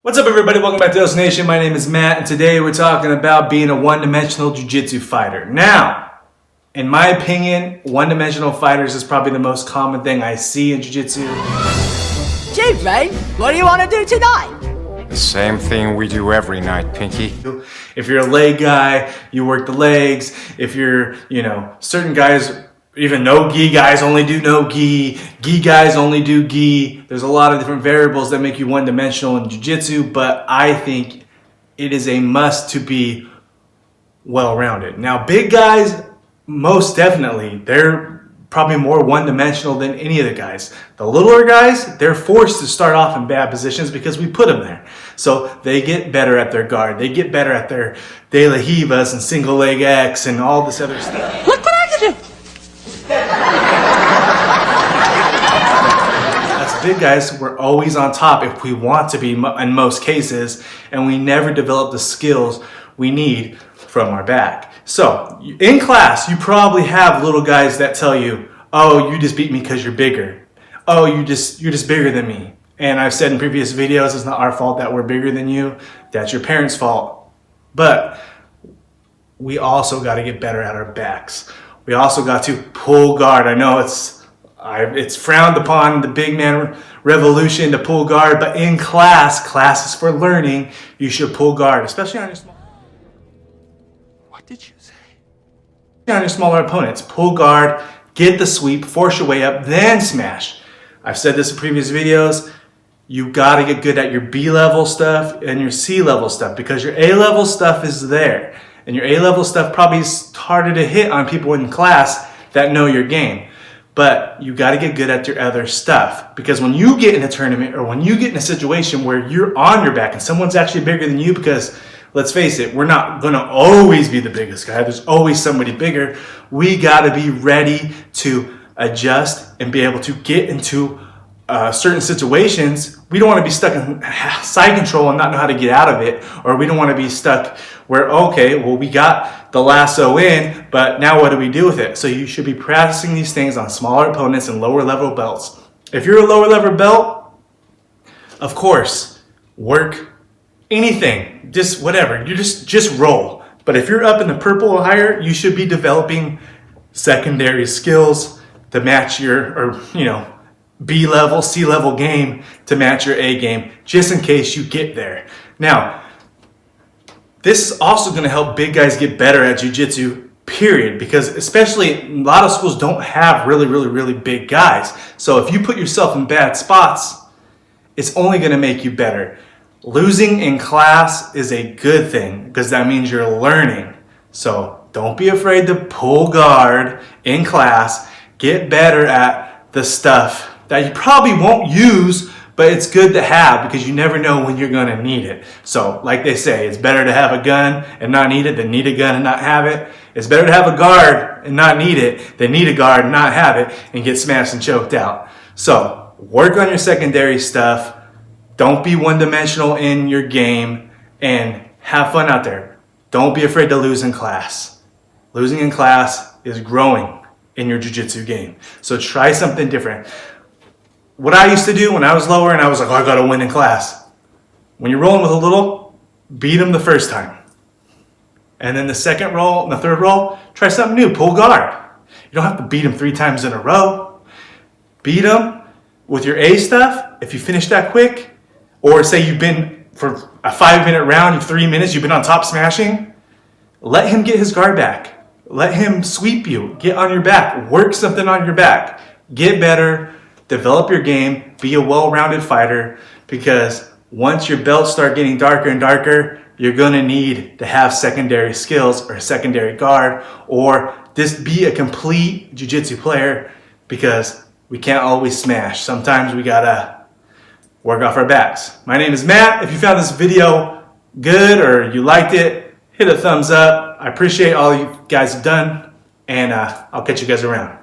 What's up, everybody? Welcome back to Us Nation. My name is Matt, and today we're talking about being a one-dimensional jiu-jitsu fighter. Now, in my opinion, one-dimensional fighters is probably the most common thing I see in jiu-jitsu. Gee, Ray, what do you want to do tonight? The same thing we do every night, Pinky. If you're a leg guy, you work the legs. If you're, certain guys, even no-gi guys only do no-gi. Gi guys only do gi. There's a lot of different variables that make you one-dimensional in jiu-jitsu, but I think it is a must to be well-rounded. Now, big guys, most definitely, they're probably more one-dimensional than any of the guys. The littler guys, they're forced to start off in bad positions because we put them there. So they get better at their guard. They get better at their de la hivas and single leg X and all this other stuff. Look what I can do! As big guys, we're always on top if we want to be in most cases, and we never develop the skills we need from our back. So in class, you probably have little guys that tell you, oh, you just beat me because you're bigger. Oh, you're just bigger than me. And I've said in previous videos, it's not our fault that we're bigger than you. That's your parents' fault. But we also got to get better at our backs. We also got to pull guard. I know it's frowned upon, the big man revolution to pull guard, but in class is for learning, you should pull guard, especially on your small. What did you say? On your smaller opponents. Pull guard, get the sweep, force your way up, then smash. I've said this in previous videos. You got to get good at your B-level stuff and your C-level stuff because your A-level stuff is there. And your A-level stuff probably is harder to hit on people in class that know your game. But you got to get good at your other stuff because when you get in a tournament or when you get in a situation where you're on your back and someone's actually bigger than you, because let's face it, we're not going to always be the biggest guy. There's always somebody bigger. We got to be ready to adjust and be able to get into certain situations. We don't want to be stuck in side control and not know how to get out of it, or we don't want to be stuck where, okay, well, we got the lasso in, but now what do we do with it? So you should be practicing these things on smaller opponents and lower level belts. If you're a lower level belt, of course, work anything, just whatever. You just roll. But if you're up in the purple or higher, you should be developing secondary skills to match your, B-level, C-level game to match your A game, just in case you get there. Now, this is also going to help big guys get better at jiu-jitsu, period, because especially a lot of schools don't have really big guys. So if you put yourself in bad spots, it's only going to make you better. Losing in class is a good thing because that means you're learning. So don't be afraid to pull guard in class, get better at the stuff that you probably won't use, but it's good to have because you never know when you're gonna need it. So like they say, it's better to have a gun and not need it than need a gun and not have it. It's better to have a guard and not need it than need a guard and not have it and get smashed and choked out. So work on your secondary stuff. Don't be one-dimensional in your game and have fun out there. Don't be afraid to lose in class. Losing in class is growing in your jiu-jitsu game. So try something different. What I used to do when I was lower and I was like, oh, I gotta win in class. When you're rolling with a little, beat them the first time. And then the second roll and the third roll, try something new, pull guard. You don't have to beat them 3 times in a row. Beat them with your A stuff. If you finish that quick, or say you've been for a 5-minute round, in 3 minutes, you've been on top smashing, let him get his guard back. Let him sweep you, get on your back, work something on your back, get better, develop your game, be a well-rounded fighter, because once your belts start getting darker and darker, you're gonna need to have secondary skills or a secondary guard, or just be a complete jiu-jitsu player, because we can't always smash. Sometimes we gotta work off our backs. My name is Matt. If you found this video good or you liked it, hit a thumbs up. I appreciate all you guys have done, and I'll catch you guys around.